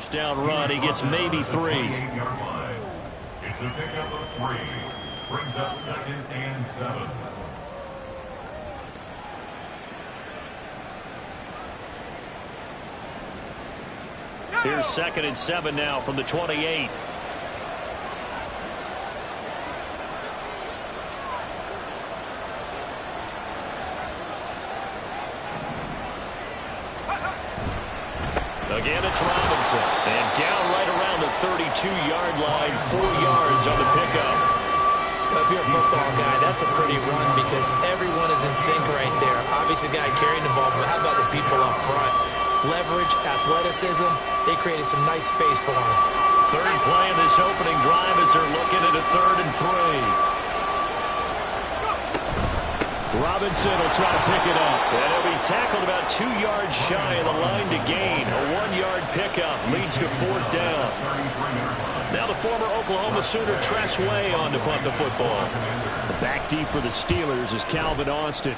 First down run. He gets maybe 3. It's a pickup of 3. Brings up 2nd and 7. Here's 2nd and 7 now from the 28. Again, it's Robinson. And down right around the 32-yard line, 4 yards on the pickup. Well, if you're a football guy, that's a pretty run because everyone is in sync right there. Obviously, the guy carrying the ball, but how about the people up front? Leverage, athleticism, they created some nice space for him. Third play in this opening drive as they're looking at a 3rd and 3. Robinson will try to pick it up. And he'll be tackled about 2 yards shy of the line to gain. A 1-yard pickup leads to 4th down. Now the former Oklahoma Sooner Tress Way on to punt the football. Back deep for the Steelers is Calvin Austin.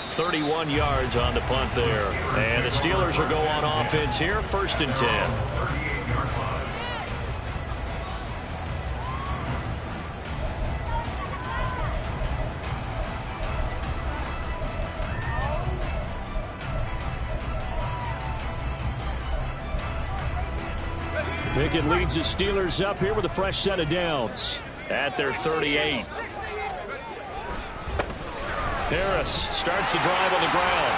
.31 yards on the punt there. And the Steelers will go on offense here, 1st and 10. Pickett leads the Steelers up here with a fresh set of downs at their 38. Harris starts the drive on the ground.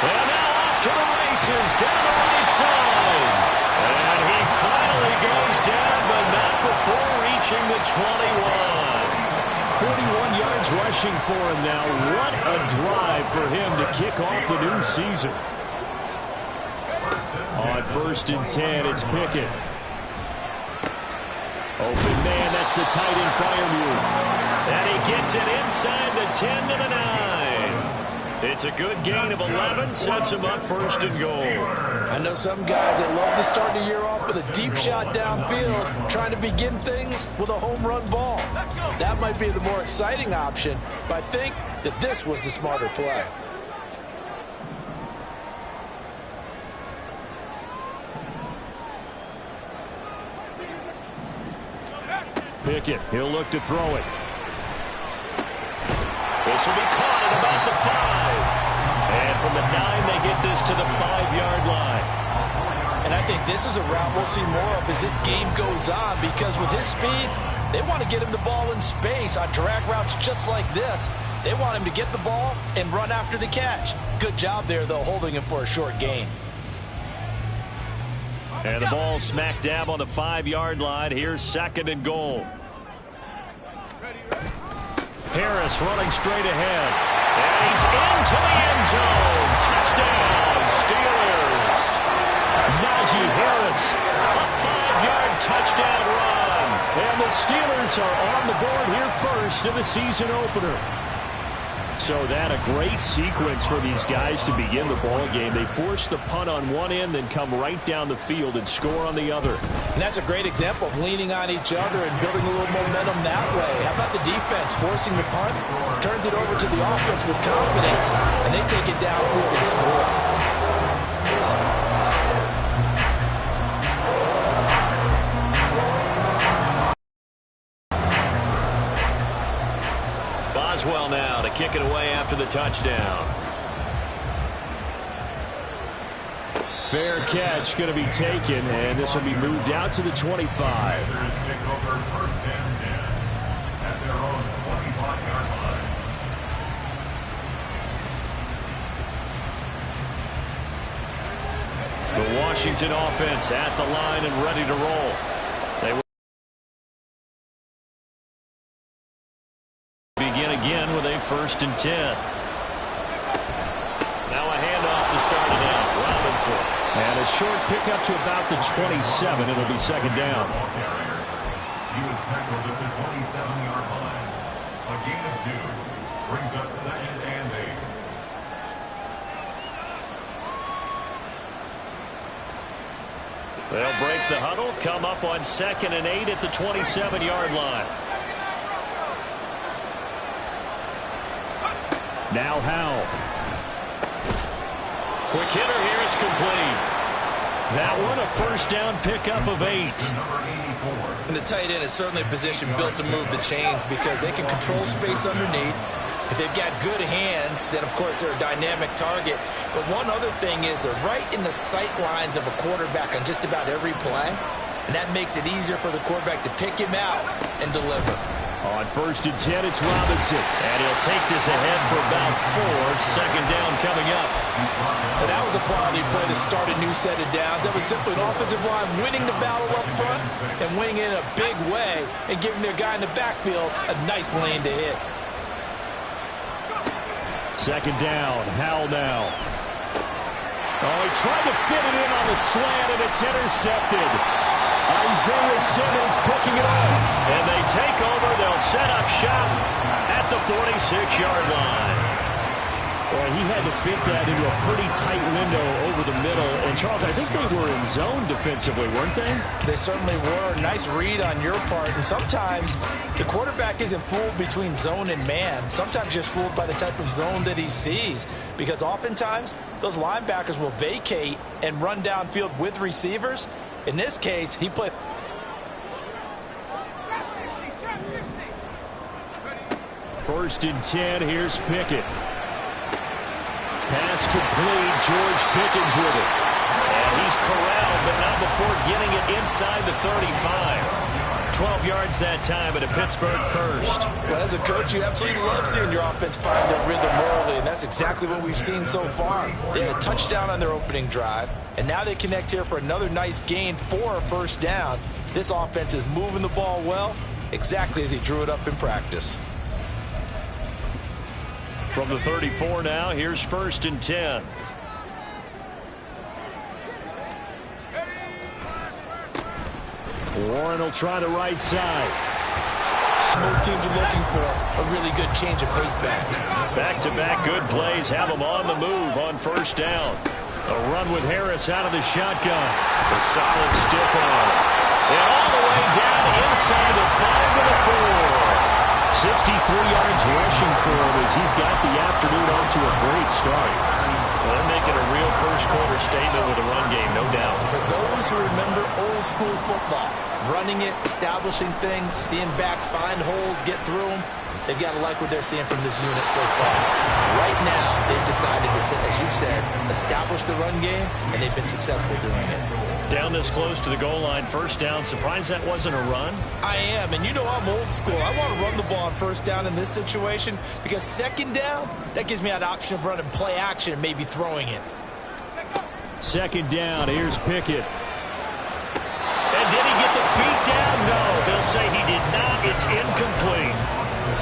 And now off to the races down the right side. And he finally goes down, but not before reaching the 21. 41 yards rushing for him now. What a drive for him to kick off the new season. On 1st and 10, it's Pickett. Open man, that's the tight end Freiermuth. And he gets it inside the 10 to the 9. It's a good gain of 11, sets him up 1st and goal. I know some guys that love to start the year off with a deep shot downfield, trying to begin things with a home run ball. That might be the more exciting option, but I think that this was the smarter play. Pickett, he'll look to throw it. This will be caught at about the 5. And from the 9, they get this to the 5-yard line. And I think this is a route we'll see more of as this game goes on because with his speed, they want to get him the ball in space on drag routes just like this. They want him to get the ball and run after the catch. Good job there, though, holding him for a short gain. And the ball smack dab on the 5-yard line. Here's 2nd and goal. Harris running straight ahead. And he's into the end zone. Touchdown, Steelers. Najee Harris, a 5-yard touchdown run. And the Steelers are on the board here first in the season opener. So that a great sequence for these guys to begin the ball game. They force the punt on one end, then come right down the field and score on the other. And that's a great example of leaning on each other and building a little momentum that way. How about the defense forcing the punt, turns it over to the offense with confidence, and they take it downfield and score. Boswell now to kick it away after the touchdown. Fair catch going to be taken, and this will be moved out to the 25. The Washington offense at the line and ready to roll. They again with a 1st and 10. Now a handoff to start it out. Robinson. And a short pickup to about the 27. It'll be 2nd down. He was tackled at the 27-yard line. A gain of 2. Brings up 2nd and 8. They'll break the huddle, come up on 2nd and 8 at the 27-yard line. Now Howell. Quick hitter here. It's complete. That one a first down pickup of 8. And the tight end is certainly a position built to move the chains because they can control space underneath. If they've got good hands, then, of course, they're a dynamic target. But one other thing is they're right in the sight lines of a quarterback on just about every play. And that makes it easier for the quarterback to pick him out and deliver. On 1st and 10, it's Robinson. And he'll take this ahead for about 4. Second down coming up. And that was a quality play to start a new set of downs. That was simply an offensive line winning the battle up front and winning it in a big way and giving their guy in the backfield a nice lane to hit. Second down, Howell now. Oh, he tried to fit it in on the slant, and it's intercepted. Isaiah Simmons picking it up. And they take over. They'll set up shop at the 46-yard line. Boy, he had to fit that into a pretty tight window over the middle. And, Charles, I think they were in zone defensively, weren't they? They certainly were. Nice read on your part. And sometimes the quarterback isn't fooled between zone and man. Sometimes just fooled by the type of zone that he sees. Because oftentimes, those linebackers will vacate and run downfield with receivers. In this case, he played. First and 10, here's Pickett. Pass complete, George Pickens with it. And he's corralled, but not before getting it inside the 35. 12 yards that time at a Pittsburgh first. Well, as a coach, you absolutely love seeing your offense find their rhythm early, and that's exactly what we've seen so far. They had a touchdown on their opening drive, and now they connect here for another nice gain for a first down. This offense is moving the ball well, exactly as he drew it up in practice. From the 34 now, here's 1st and 10. Warren will try the right side. Most teams are looking for a really good change of pace back. Back-to-back good plays have them on the move on 1st down. A run with Harris out of the shotgun. The solid stiff arm. And all the way down inside the 5 to the 4. 63 yards rushing for him as he's got the afternoon off to a great start. Well, they're making a real first-quarter statement with a run game, no doubt. For those who remember old-school football, running it, establishing things, seeing backs find holes, get through them, they've got to like what they're seeing from this unit so far. Right now, they've decided to, as you said, establish the run game, and they've been successful doing it. Down this close to the goal line, 1st down. Surprised that wasn't a run? I am, and you know I'm old school. I want to run the ball on 1st down in this situation because 2nd down, that gives me an option of running play action and maybe throwing it. 2nd down, here's Pickett. And did he get the feet down? No, they'll say he did not. It's incomplete.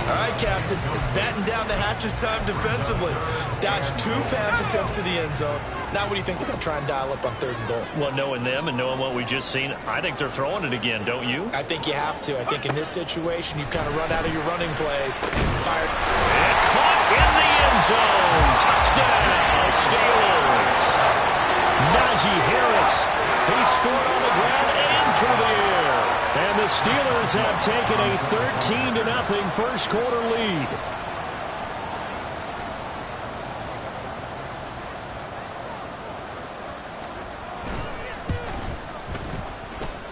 All right, Captain, it's batting down the hatches time defensively. Dodged 2 pass attempts to the end zone. Now what do you think they're going to try and dial up on 3rd and goal? Well, knowing them and knowing what we just seen, I think they're throwing it again, don't you? I think you have to. I think in this situation, you've kind of run out of your running plays. Fired. And caught in the end zone. Touchdown, Steelers. Najee Harris. He scored on the ground and through the air. And the Steelers have taken a 13-0 first-quarter lead.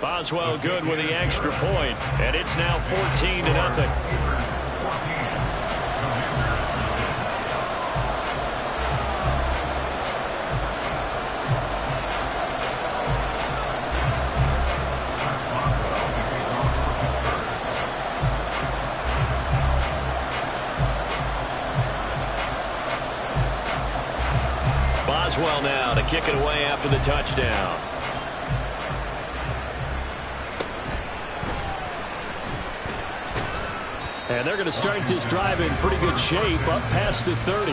Boswell good with the extra point, and it's now 14-0. Boswell now to kick it away after the touchdown. And they're going to start this drive in pretty good shape up past the 30.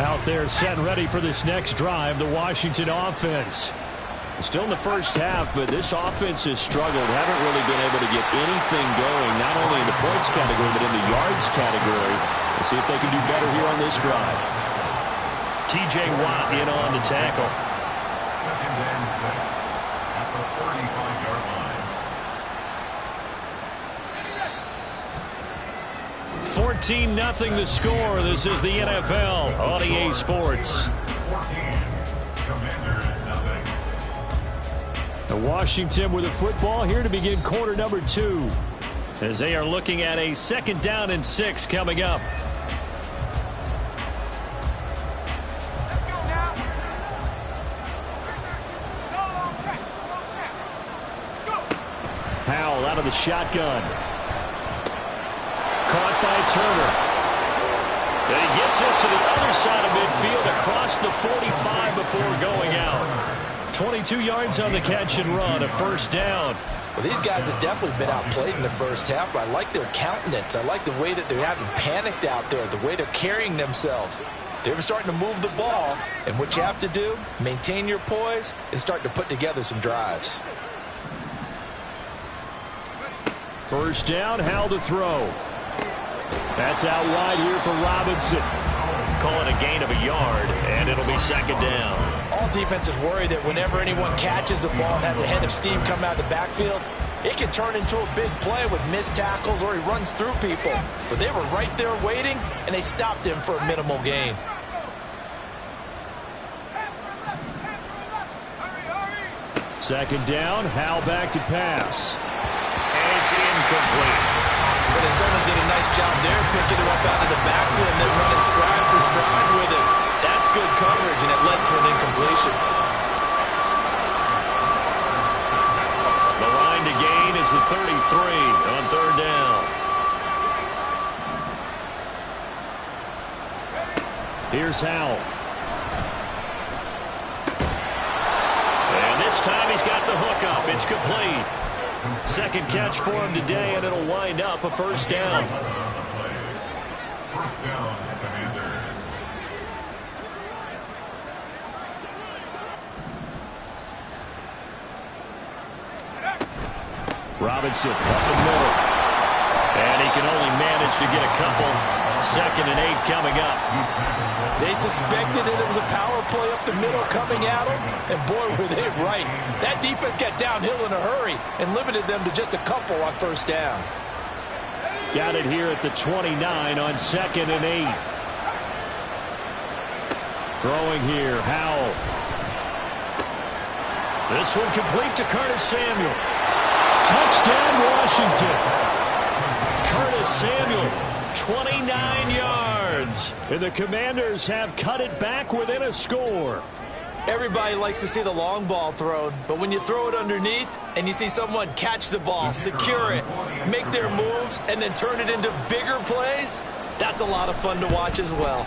Out there set and ready for this next drive, the Washington offense. Still in the first half, but this offense has struggled. Haven't really been able to get anything going, not only in the points category, but in the yards category. We'll see if they can do better here on this drive. T.J. Watt in on the tackle. at the 35-yard line. 14-0 the score. This is the NFL on EA Sports. 14, Commanders nothing. Washington with the football here to begin quarter number 2, as they are looking at a 2nd down and 6 coming up. Howell out of the shotgun. Caught by Turner. And he gets this to the other side of midfield across the 45 before going out. 22 yards on the catch and run, a 1st down. Well, these guys have definitely been outplayed in the first half, but I like their countenance. I like the way that they haven't panicked out there, the way they're carrying themselves. They're starting to move the ball, and what you have to do, maintain your poise and start to put together some drives. 1st down, Howell to throw. That's out wide here for Robinson. Call it a gain of a yard, and it'll be 2nd down. All defenses worry that whenever anyone catches the ball and has a head of steam come out of the backfield, it can turn into a big play with missed tackles or he runs through people. But they were right there waiting, and they stopped him for a minimal gain. Second down, Howell back to pass. And it's incomplete. But they certainly did a nice job there, picking him up out of the backfield and then running stride for stride with it. That's good coverage, and it led to an incompletion. The line to gain is the 33 on 3rd down. Here's Howell. And this time he's got the hook up. It's complete. 2nd catch for him today, and it'll wind up a 1st down. 1st down, Commanders. Robinson up the middle. And he can only manage to get a couple. 2nd and 8 coming up. They suspected it was a power play up the middle coming at them, and boy, were they right. That defense got downhill in a hurry and limited them to just a couple on 1st down. Got it here at the 29 on 2nd and 8. Throwing here, Howell. This one complete to Curtis Samuel. Touchdown, Washington. Curtis Samuel, 29 yards. And the Commanders have cut it back within a score. Everybody likes to see the long ball thrown, but when you throw it underneath and you see someone catch the ball, secure it, make their moves, and then turn it into bigger plays, that's a lot of fun to watch as well.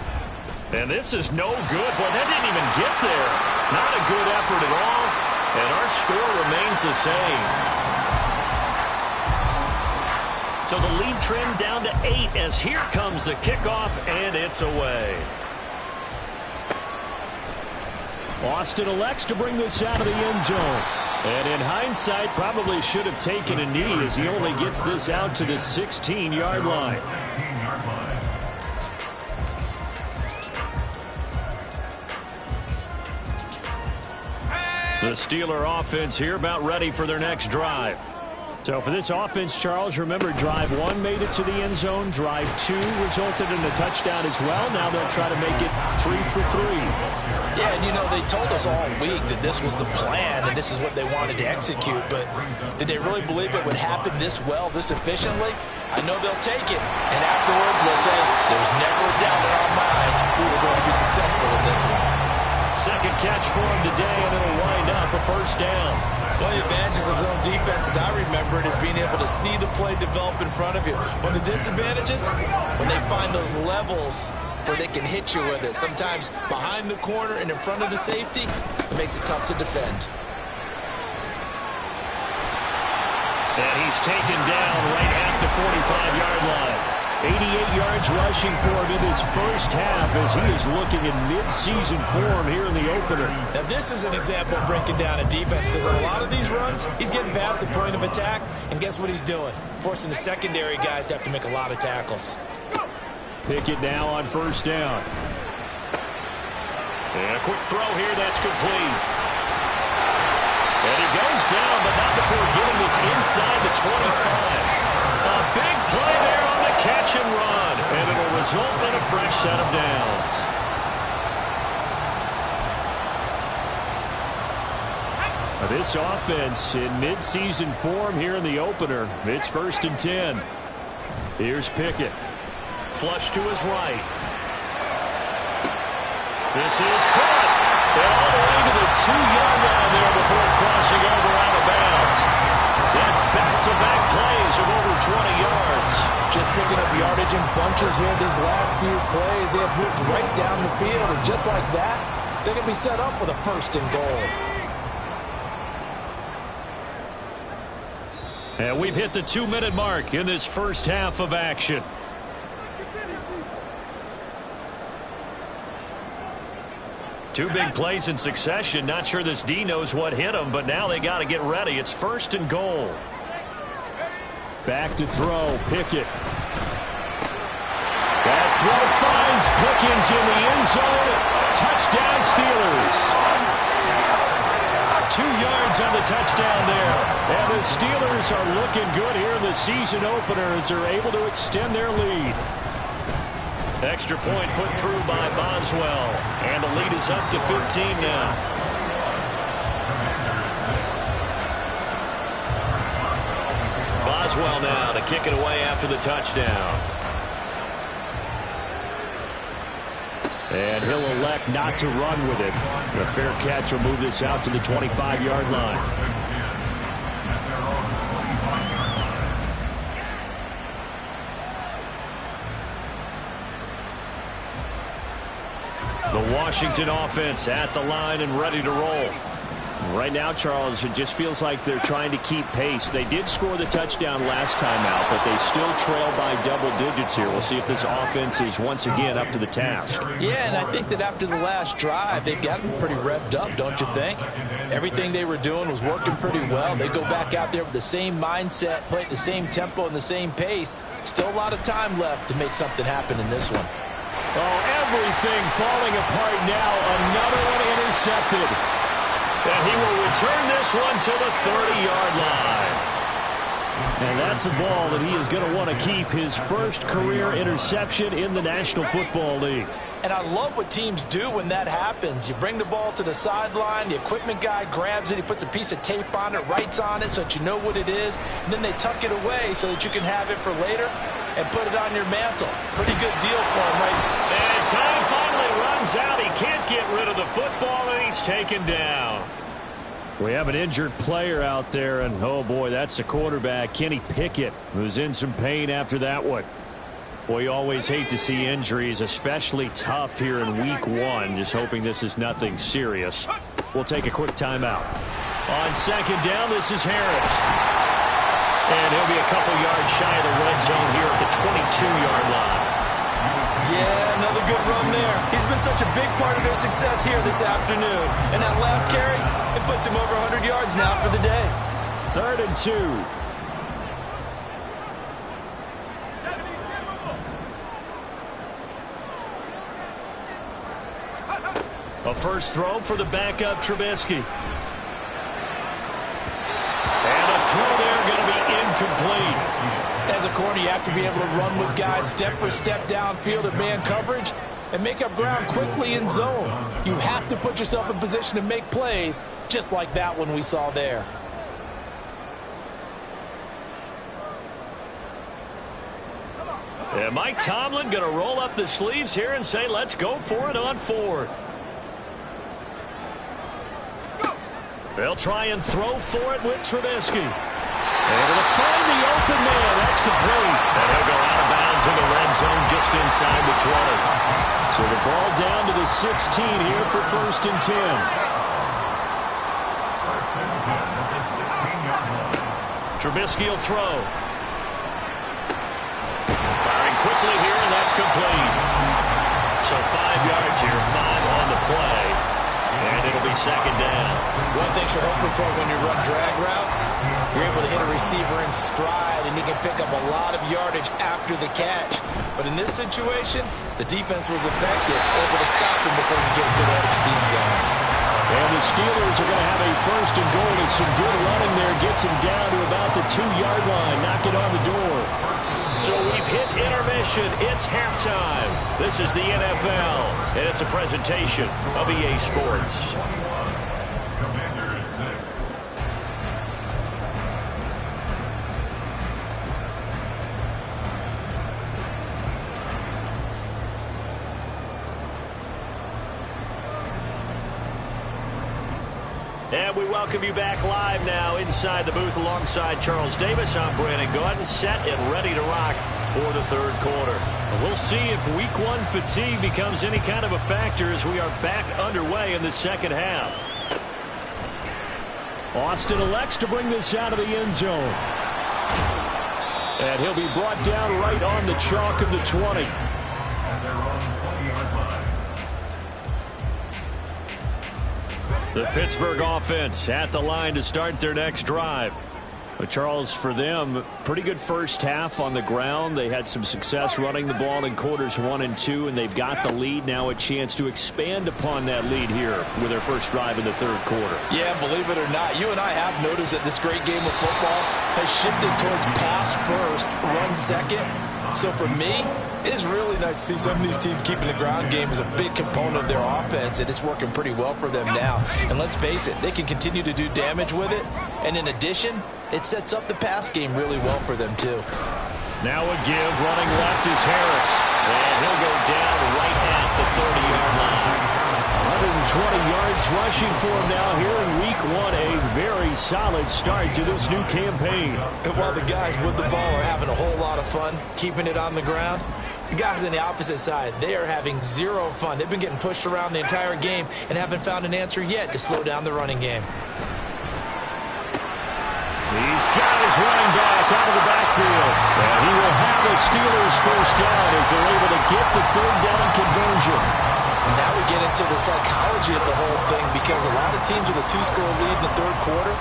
And this is no good. Boy, that didn't even get there. Not a good effort at all. And our score remains the same. So the lead trimmed down to 8 as here comes the kickoff, and it's away. Austin elects to bring this out of the end zone. And in hindsight, probably should have taken a knee as he only gets this out to the 16-yard line. 16-yard line. The Steeler offense here about ready for their next drive. So for this offense, Charles, remember drive 1 made it to the end zone. Drive 2 resulted in a touchdown as well. Now they'll try to make it 3 for 3. Yeah, and you know, they told us all week that this was the plan and this is what they wanted to execute, but did they really believe it would happen this well, this efficiently? I know they'll take it, and afterwards they'll say, there's never a doubt in our minds we were going to be successful in this one. Second catch for him today, and it'll wind up a 1st down. One of the advantages of zone defense, as I remember it, is being able to see the play develop in front of you. One of the disadvantages, when they find those levels where they can hit you with it, sometimes behind the corner and in front of the safety, it makes it tough to defend. And he's taken down right at the 45-yard line. 88 yards rushing for him in his first half as he is looking in mid-season form here in the opener. Now this is an example of breaking down a defense, because on a lot of these runs, he's getting past the point of attack, and guess what he's doing? Forcing the secondary guys to have to make a lot of tackles. Pickett now on 1st down. And a quick throw here that's complete. And he goes down, but not before getting this inside the 25. A big play there on the catch and run. And it'll result in a fresh set of downs. This offense in midseason form here in the opener. It's 1st and 10. Here's Pickett. Flush to his right. This is caught. And all the way to the 2-yard line there before crossing over out of bounds. That's back-to-back plays of over 20 yards. Just picking up yardage in bunches here these last few plays. They have moved right down the field, and just like that, they're going to be set up with a 1st and goal. And we've hit the 2-minute mark in this first half of action. Two big plays in succession. Not sure this D knows what hit him, but now they got to get ready. It's 1st and goal. Back to throw. Pickett. That throw finds Pickens in the end zone. Touchdown Steelers. 2 yards on the touchdown there. And the Steelers are looking good here in the season opener as they're able to extend their lead. Extra point put through by Boswell. And the lead is up to 15 now. Boswell now to kick it away after the touchdown. And he'll elect not to run with it. A fair catch will move this out to the 25-yard line. The Washington offense at the line and ready to roll. Right now, Charles, it just feels like they're trying to keep pace. They did score the touchdown last time out, but they still trail by double digits here. We'll see if this offense is once again up to the task. Yeah, and I think that after the last drive, they've gotten pretty revved up, don't you think? Everything they were doing was working pretty well. They go back out there with the same mindset, play at the same tempo and the same pace. Still a lot of time left to make something happen in this one. Oh, everything falling apart now. Another one intercepted. And he will return this one to the 30-yard line. And that's a ball that he is going to want to keep, his first career interception in the National Football League. And I love what teams do when that happens. You bring the ball to the sideline, the equipment guy grabs it, he puts a piece of tape on it, writes on it so that you know what it is, and then they tuck it away so that you can have it for later and put it on your mantle. Pretty good deal for him, right? And time finally runs out. He can't get rid of the football, and he's taken down. We have an injured player out there, and oh boy, that's the quarterback, Kenny Pickett, who's in some pain after that one. Boy, you always hate to see injuries, especially tough here in week one. Just hoping this is nothing serious. We'll take a quick timeout. On second down, this is Harris. And he'll be a couple yards shy of the red zone here at the 22-yard line. Yeah, another good run there. He's been such a big part of their success here this afternoon. And that last carry, it puts him over 100 yards now for the day. 3rd and 2. A first throw for the backup Trubisky. And a throw there going to be incomplete. As a corner, you have to be able to run with guys step for step downfield at man coverage and make up ground quickly in zone. You have to put yourself in position to make plays just like that one we saw there. And Mike Tomlin going to roll up the sleeves here and say, let's go for it on 4th. They'll try and throw for it with Trubisky. Able to find the open man. That's complete. And he'll go out of bounds in the red zone just inside the 20. So the ball down to the 16 here for 1st and 10. Trubisky will throw. Firing quickly here, and that's complete. So 5 yards here, 5 on the play. And it'll be second down. One thing you're hoping for when you run drag routes, you're able to hit a receiver in stride, and he can pick up a lot of yardage after the catch. But in this situation, the defense was effective, able to stop him before you get a good head of steam going. And the Steelers are going to have a first and goal. It's some good running there. Gets him down to about the 2-yard line. Knock it on the door. So we've hit intermission. It's halftime. This is the NFL, and it's a presentation of EA Sports. Commanders 6. And we welcome you back live now inside the booth alongside Charles Davis. I'm Brandon Gordon, set and ready to rock for the third quarter. And we'll see if week one fatigue becomes any kind of a factor as we are back underway in the second half. Austin elects to bring this out of the end zone. And he'll be brought down right on the chalk of the 20. At their own 20-yard line. The Pittsburgh offense at the line to start their next drive. But Charles, for them, pretty good first half on the ground. They had some success running the ball in quarters 1 and 2, and they've got the lead. Now a chance to expand upon that lead here with their first drive in the third quarter. Yeah, believe it or not, you and I have noticed that this great game of football has shifted towards pass first, run second. So for me, it is really nice to see some of these teams keeping the ground game as a big component of their offense, and it's working pretty well for them now. And let's face it, they can continue to do damage with it. And in addition, it sets up the pass game really well for them, too. Now a give, running left is Harris. And he'll go down right at the 30-yard line. 120 yards rushing for him now here in week one. A very solid start to this new campaign. And while the guys with the ball are having a whole lot of fun keeping it on the ground, the guys on the opposite side, they are having zero fun. They've been getting pushed around the entire game and haven't found an answer yet to slow down the running game. He's got his running back out of the backfield. And he will have the Steelers first down as they're able to get the third down conversion. And now we get into the psychology of the whole thing, because a lot of teams with a 2-score lead in the third quarter,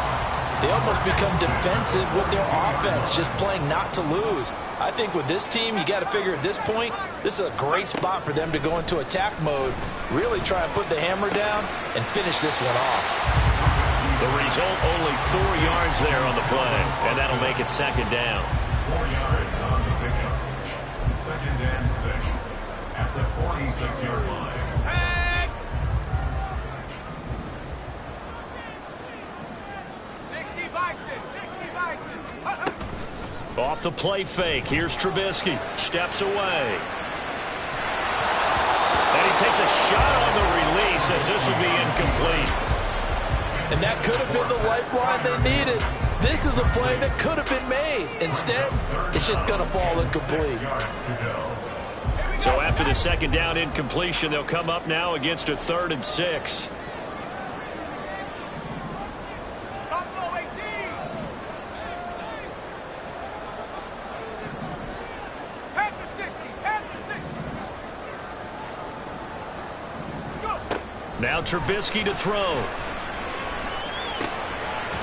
they almost become defensive with their offense, just playing not to lose. I think with this team, you got to figure at this point, this is a great spot for them to go into attack mode, really try and put the hammer down and finish this one off. The result, only 4 yards there on the play, and that'll make it second down. 4 yards on the pickup. Second and 6 at the 46-yard line. Off the play fake, here's Trubisky, steps away. And he takes a shot on the release as this will be incomplete. And that could have been the lifeline they needed. This is a play that could have been made. Instead, it's just going to fall incomplete. So after the second down incompletion, they'll come up now against a 3rd and 6. Now Trubisky to throw.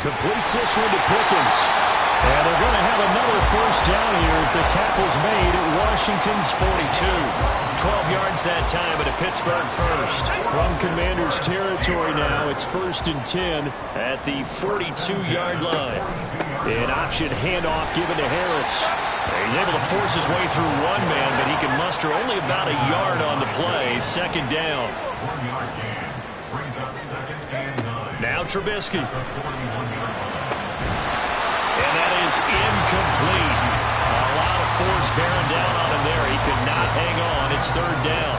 Completes this one to Pickens. And they're going to have another first down here as the tackle's made at Washington's 42. 12 yards that time at a Pittsburgh first. From Commanders territory now, it's 1st and 10 at the 42-yard line. An option handoff given to Harris. He's able to force his way through one man, but he can muster only about a yard on the play. Second down. 1 yard gain. Brings up 2nd and 9. Now Trubisky. The 41-yard line. And that is incomplete. A lot of force bearing down on him there. He could not hang on. It's 3rd down.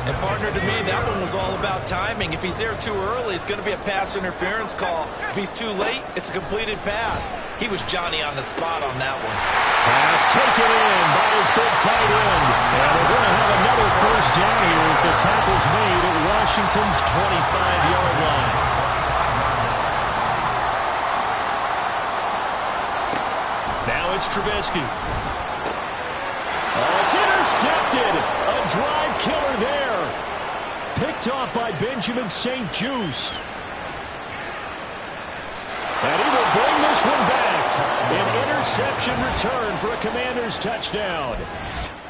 And partner, to me, that one was all about timing. If he's there too early, it's going to be a pass interference call. If he's too late, it's a completed pass. He was Johnny on the spot on that one. Pass taken in by his big tight end. And they're going to have another first down here as the tackle's made at Washington's 25-yard line. Now it's Trubisky. Oh, it's intercepted. A drive killer there. Picked off by Benjamin St-Juste. And he will bring this one back. An interception return for a Commanders touchdown.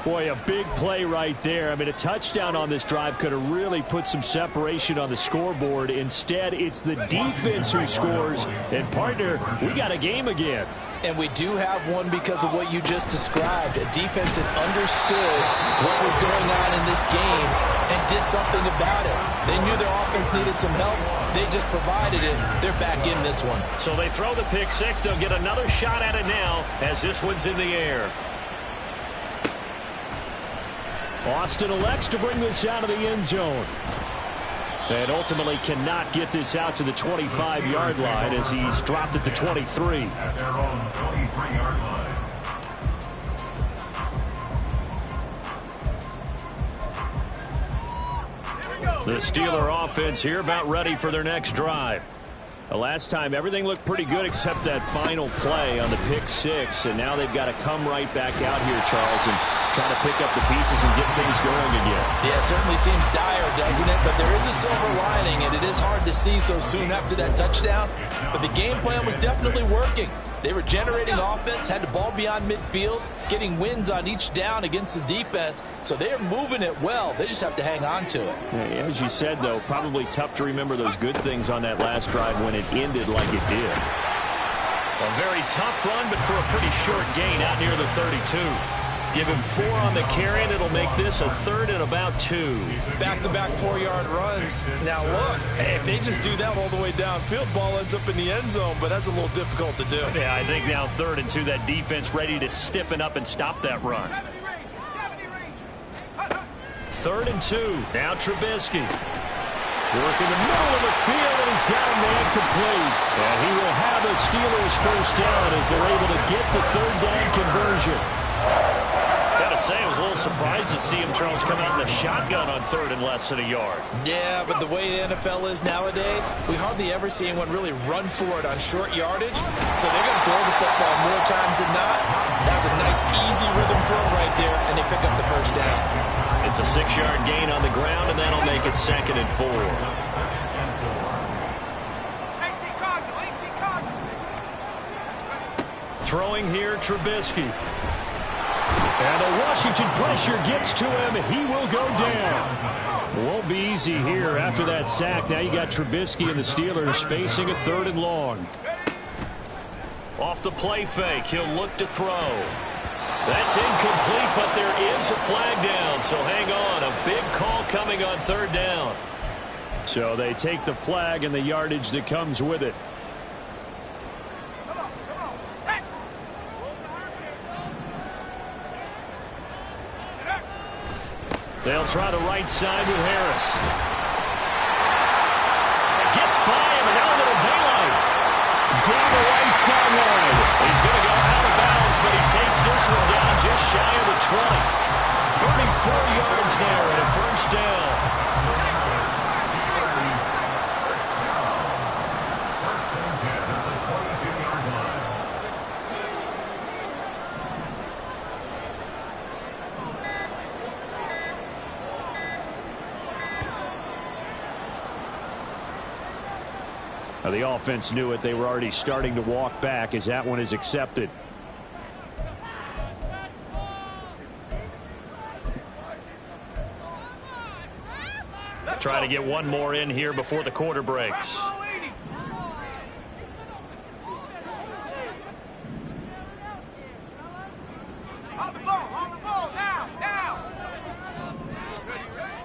Boy, a big play right there. I mean, a touchdown on this drive could have really put some separation on the scoreboard. Instead, it's the defense who scores. And, partner, we got a game again. And we do have one because of what you just described. A defense that understood what was going on in this game and did something about it. They knew their offense needed some help. They just provided it. They're back in this one. So they throw the pick six. They'll get another shot at it now as this one's in the air. Austin elects to bring this out of the end zone. And ultimately cannot get this out to the 25-yard line as he's dropped it to 23. At their own 23-yard line. The Steeler offense here about ready for their next drive. The last time everything looked pretty good except that final play on the pick six, and now they've got to come right back out here, Charles, and try to pick up the pieces and get things going again. Yeah, it certainly seems dire, doesn't it? But there is a silver lining, and it is hard to see so soon after that touchdown. But the game plan was definitely working. They were generating offense, had the ball beyond midfield, getting wins on each down against the defense. So they are moving it well. They just have to hang on to it. Yeah, as you said, though, probably tough to remember those good things on that last drive when it ended like it did. A very tough run, but for a pretty short gain out near the 32. Give him 4 on the carry, and it'll make this a third and about 2. Back-to-back 4-yard runs. Now, look, if they just do that all the way downfield, ball ends up in the end zone, but that's a little difficult to do. Yeah, I think now 3rd and 2, that defense ready to stiffen up and stop that run. 3rd and 2. Now Trubisky. Working the middle of the field, and he's got a man complete. And he will have the Steelers first down as they're able to get the 3rd down conversion. Gotta say, I was a little surprised to see him, Charles, come out in the shotgun on 3rd and less than a yard. Yeah, but the way the NFL is nowadays, we hardly ever see anyone really run for it on short yardage. So they're going to throw the football more times than not. That was a nice, easy rhythm throw right there, and they pick up the first down. It's a 6-yard gain on the ground, and that'll make it 2nd and 4. Throwing here, Trubisky. And the Washington pressure gets to him. He will go down. Won't be easy here after that sack. Now you got Trubisky and the Steelers facing a 3rd and long. Off the play fake, he'll look to throw. That's incomplete, but there is a flag down, so hang on. A big call coming on 3rd down. So they take the flag and the yardage that comes with it. They'll try the right side with Harris. It gets by him, and now a little daylight. Down the right sideline. He's going to go out of bounds, but he takes this one down just shy of the 20. 34 yards there and a first down. The offense knew it. They were already starting to walk back as that one is accepted. Try to get one more in here before the quarter breaks.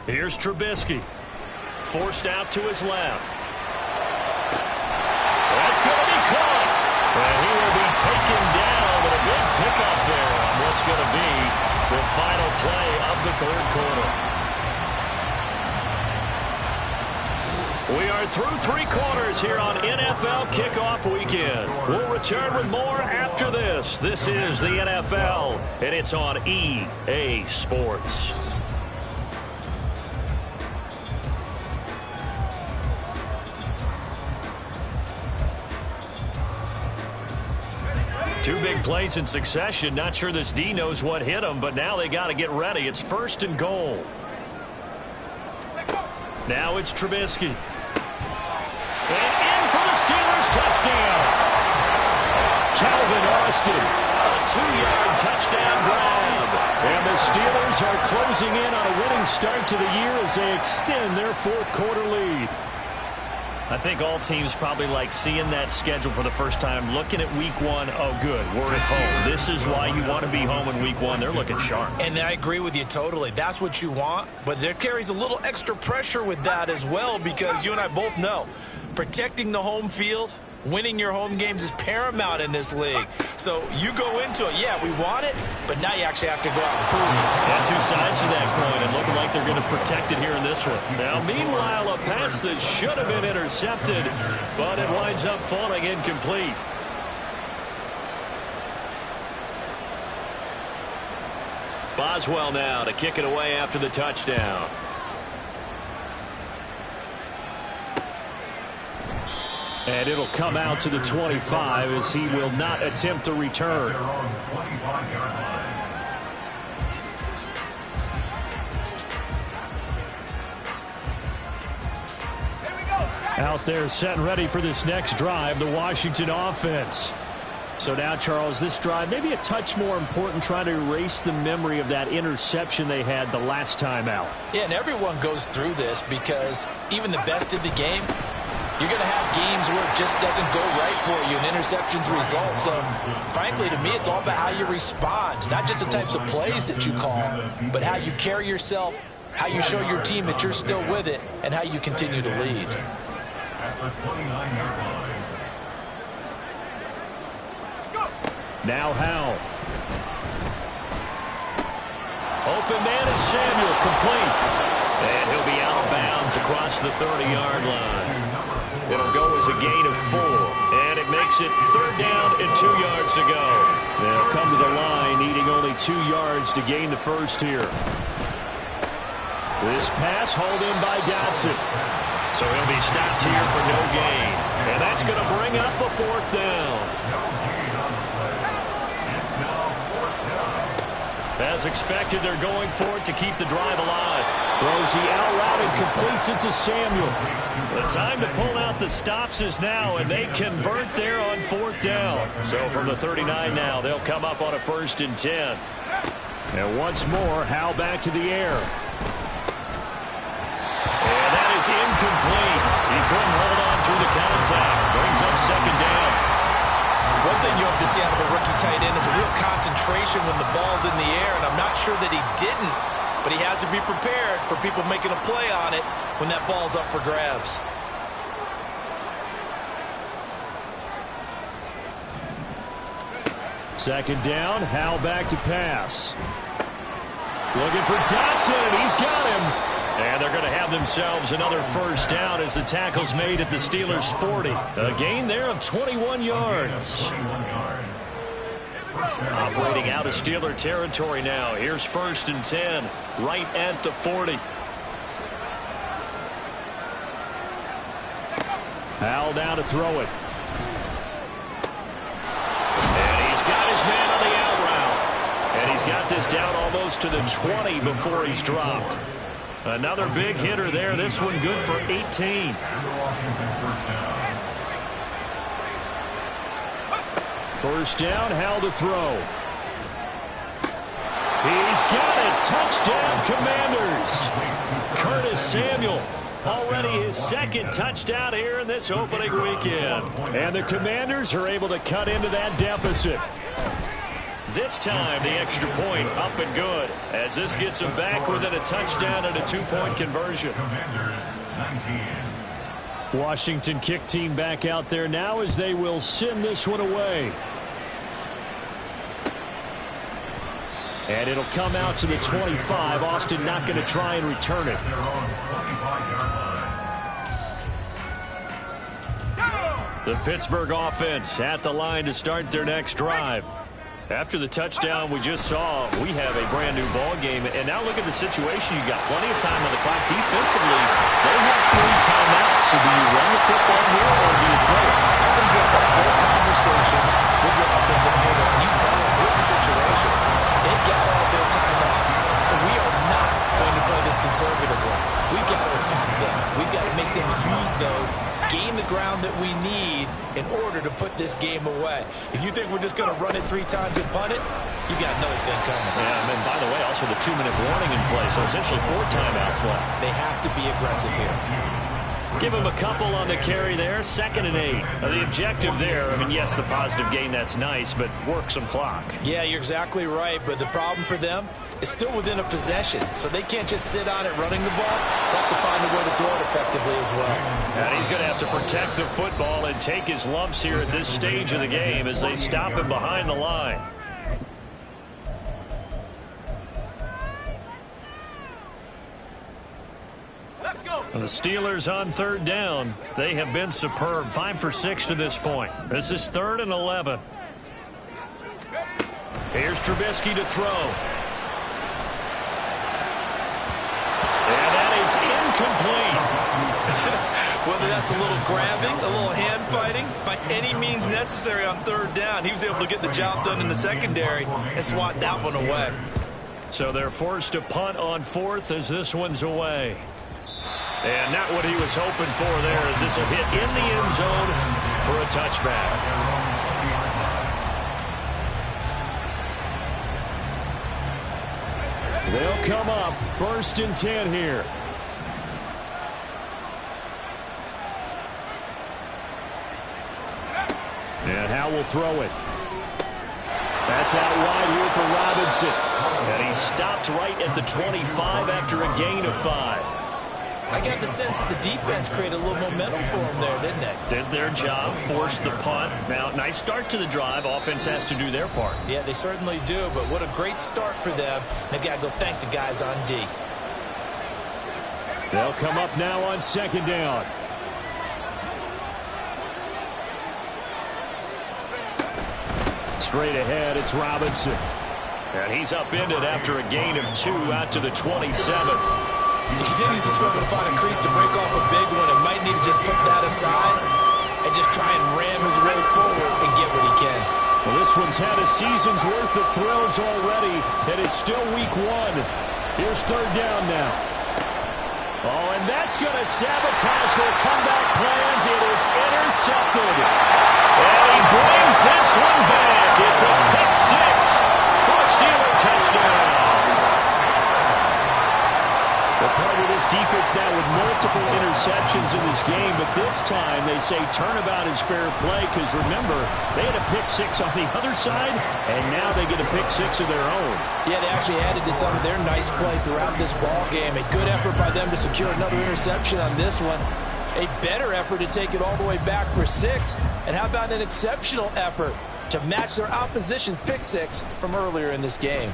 Here's Trubisky. Forced out to his left. That's going to be caught. And he will be taken down with a big pickup there on what's going to be the final play of the 3rd quarter. We are through 3 quarters here on NFL Kickoff Weekend. We'll return with more after this. This is the NFL, and it's on EA Sports. Two big plays in succession. Not sure this D knows what hit him, but now they got to get ready. It's 1st and goal. Now it's Trubisky. And in for the Steelers touchdown. Calvin Austin, a 2-yard touchdown grab. And the Steelers are closing in on a winning start to the year as they extend their fourth quarter lead. I think all teams probably like seeing that schedule for the first time, looking at week one. Oh, good, we're at home. This is why you want to be home in week one. They're looking sharp. And I agree with you totally. That's what you want, but there carries a little extra pressure with that as well, because you and I both know protecting the home field, winning your home games is paramount in this league. So you go into it, yeah, we want it, but now you actually have to go out and prove it. Yeah, two sides to that coin, and looking like they're going to protect it here in this one. Now, meanwhile, a pass that should have been intercepted, but it winds up falling incomplete. Boswell now to kick it away after the touchdown. And it'll come out to the 25 as he will not attempt a return. Out there set and ready for this next drive, the Washington offense. So now, Charles, this drive maybe a touch more important, trying to erase the memory of that interception they had the last time out. Yeah, and everyone goes through this because even the best in the game, you're going to have games where it just doesn't go right for you and interceptions result. So, frankly, to me, it's all about how you respond, not just the types of plays that you call, but how you carry yourself, how you show your team that you're still with it, and how you continue to lead. Now Howell. Open man is Samuel, complete. And he'll be out of bounds across the 30-yard line. It'll go as a gain of 4, and it makes it 3rd down and 2 yards to go. They'll come to the line, needing only 2 yards to gain the first here. This pass hauled in by Dotson. So he'll be stopped here for no gain. And that's going to bring up a 4th down. As expected, they're going for it to keep the drive alive. Throws the out route and completes it to Samuel. The time to pull out the stops is now, and they convert there on 4th down. So from the 39 now, they'll come up on a 1st and 10. And once more, Howell back to the air. And that is incomplete. He couldn't hold on through the contact. Brings up 2nd down. One thing you hope to see out of a rookie tight end is a real concentration when the ball's in the air, and I'm not sure that he didn't, but he has to be prepared for people making a play on it when that ball's up for grabs. Second down, Howell back to pass. Looking for Dotson, and he's got him. And they're going to have themselves another 1st down as the tackle's made at the Steelers' 40. A gain there of 21 yards. Operating out of Steeler territory now. Here's 1st and 10, right at the 40. Howell now to throw it. And he's got his man on the out route. And he's got this down almost to the 20 before he's dropped. Another big hitter there. This one good for 18. First down, Howell to throw. He's got it. Touchdown, Commanders. Curtis Samuel, already his 2nd touchdown here in this opening weekend. And the Commanders are able to cut into that deficit. This time, the extra point up and good, as this gets them back within a touchdown and a 2-point conversion. Washington kick team back out there now as they will send this one away. And it'll come out to the 25. Austin not going to try and return it. The Pittsburgh offense at the line to start their next drive. After the touchdown we just saw, we have a brand new ball game. And now look at the situation. You got plenty of time on the clock. Defensively, they have 3 timeouts. So do you run the football here or do you throw it? I think you have that full conversation with your offensive handler, and you tell them, here's the situation. They've got all their timeouts. So we are not going to play this conservatively. We've got to attack them. We've got to make them use those gain the ground that we need in order to put this game away. If you think we're just going to run it 3 times and punt it, you got another thing coming. Yeah, and by the way, also the 2-minute warning in play, so essentially 4 timeouts left. They have to be aggressive here. Give him a couple on the carry there, 2nd and 8. The objective there, I mean, yes, the positive gain, that's nice, but work some clock. Yeah, you're exactly right, but the problem for them is still within a possession, so they can't just sit on it running the ball. They have to find a way to throw it effectively as well. And he's going to have to protect the football and take his lumps here at this stage of the game as they stop him behind the line. The Steelers on 3rd down. They have been superb. 5 for 6 to this point. This is 3rd and 11. Here's Trubisky to throw. And that is incomplete. Whether that's a little grabbing, a little hand fighting, by any means necessary on 3rd down, he was able to get the job done in the secondary and swat that one away. So they're forced to punt on 4th as this one's away. And not what he was hoping for there, as this a hit in the end zone for a touchback. They'll come up 1st and 10 here. And Howe will throw it. That's out wide here for Robinson. And he stopped right at the 25 after a gain of 5. I got the sense that the defense created a little momentum for them there, didn't they? Did their job, forced the punt. Now, nice start to the drive. Offense has to do their part. Yeah, they certainly do, but what a great start for them. They've got to go thank the guys on D. They'll come up now on 2nd down. Straight ahead, it's Robinson. And he's upended after a gain of 2 out to the 27. He continues to struggle to find a crease to break off a big one and might need to just put that aside and just try and ram his way forward and get what he can. Well, this one's had a season's worth of thrills already, and it's still week 1. Here's 3rd down now. Oh, and that's going to sabotage their comeback plans. It is intercepted. And he brings this one back. It's a pick 6 for a Steeler touchdown. The part of this defense now with multiple interceptions in this game, but this time they say turnabout is fair play because, remember, they had a pick 6 on the other side, and now they get a pick 6 of their own. Yeah, they actually added to some of their nice play throughout this ball game. A good effort by them to secure another interception on this one. A better effort to take it all the way back for 6. And how about an exceptional effort to match their opposition's pick 6 from earlier in this game.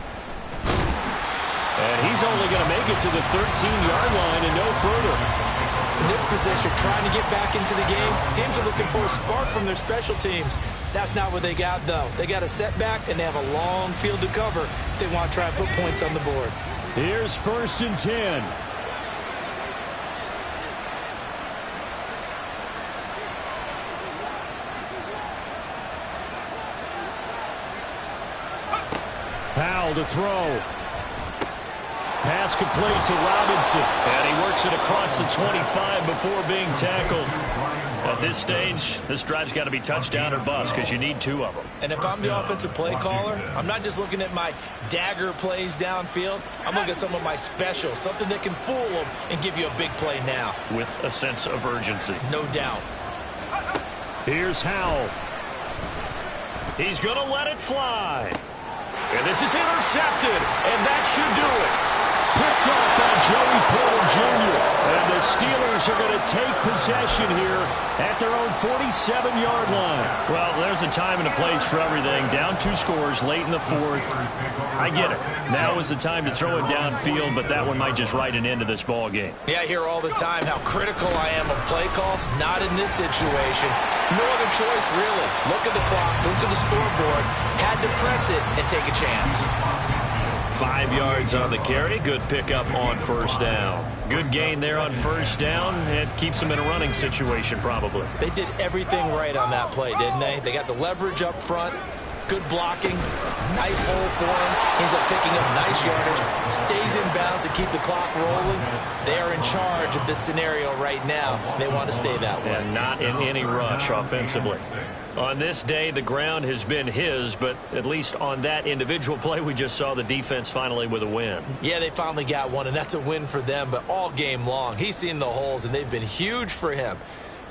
And he's only going to make it to the 13-yard line and no further. In this position, trying to get back into the game, teams are looking for a spark from their special teams. That's not what they got, though. They got a setback, and they have a long field to cover if they want to try and put points on the board. Here's 1st and 10. Powell to throw. Pass complete to Robinson. And he works it across the 25 before being tackled. At this stage, this drive's got to be touchdown or bust because you need 2 of them. And if I'm the offensive play caller, I'm not just looking at my dagger plays downfield. I'm looking at some of my specials, something that can fool them and give you a big play now. With a sense of urgency. No doubt. Here's Howell. He's going to let it fly. And this is intercepted, and that should do it. Picked up by Joey Porter Jr. And the Steelers are going to take possession here at their own 47-yard line. Well, there's a time and a place for everything. Down 2 scores late in the 4th. I get it. Now is the time to throw it downfield, but that one might just write an end to this ball game. Yeah, I hear all the time how critical I am of play calls. Not in this situation. No other choice, really. Look at the clock. Look at the scoreboard. Had to press it and take a chance. 5 yards on the carry. Good pickup on 1st down. Good gain there on 1st down. It keeps them in a running situation, probably. They did everything right on that play, didn't they? They got the leverage up front. Good blocking. Nice hole for him. Ends up picking up nice yardage. Stays in bounds to keep the clock rolling. They are in charge of this scenario right now. They want to stay that way. And not in any rush offensively. On this day, the ground has been his, but at least on that individual play, we just saw the defense finally with a win. Yeah, they finally got one, and that's a win for them, but all game long, he's seen the holes, and they've been huge for him.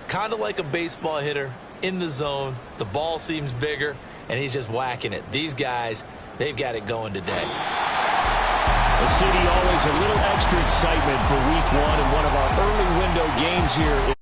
Kind of like a baseball hitter in the zone. The ball seems bigger, and he's just whacking it. These guys, they've got it going today. The city always a little extra excitement for week one and one of our early window games here.